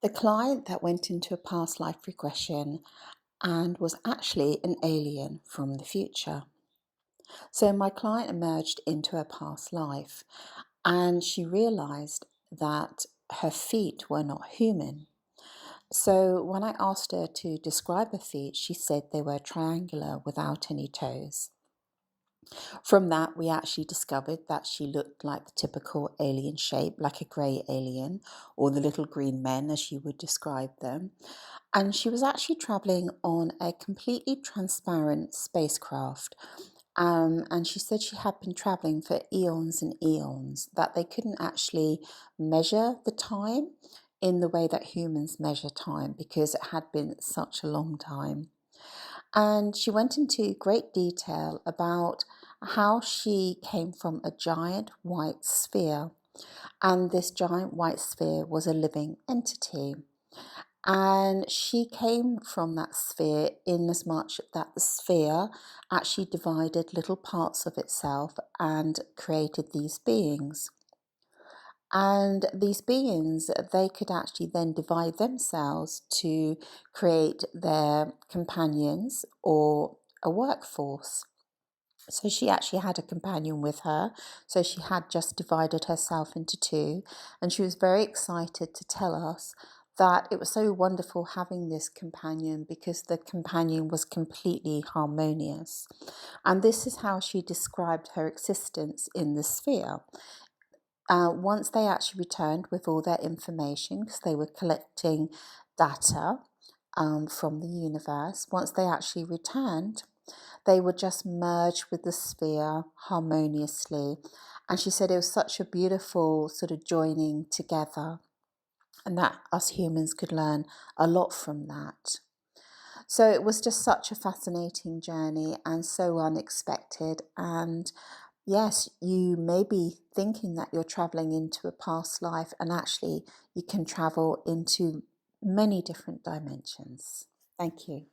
The client that went into a past life regression and was actually an alien from the future. So my client emerged into her past life and she realized that her feet were not human. So when I asked her to describe her feet, she said they were triangular without any toes. From that, we actually discovered that she looked like the typical alien shape, like a grey alien, or the little green men, as she would describe them. And she was actually traveling on a completely transparent spacecraft. And she said she had been traveling for eons and eons, that they couldn't actually measure the time in the way that humans measure time because it had been such a long time. And she went into great detail about how she came from a giant white sphere. And this giant white sphere was a living entity. And she came from that sphere in as much that the sphere actually divided little parts of itself and created these beings. And these beings, they could actually then divide themselves to create their companions or a workforce. So she actually had a companion with her. So she had just divided herself into two. And she was very excited to tell us that it was so wonderful having this companion because the companion was completely harmonious. And this is how she described her existence in the sphere. Once they actually returned with all their information, because they were collecting data from the universe, once they actually returned, they would just merge with the sphere harmoniously. And she said it was such a beautiful sort of joining together, and that us humans could learn a lot from that. So it was just such a fascinating journey and so unexpected. And yes, you may be thinking that you're traveling into a past life, and actually, you can travel into many different dimensions. Thank you.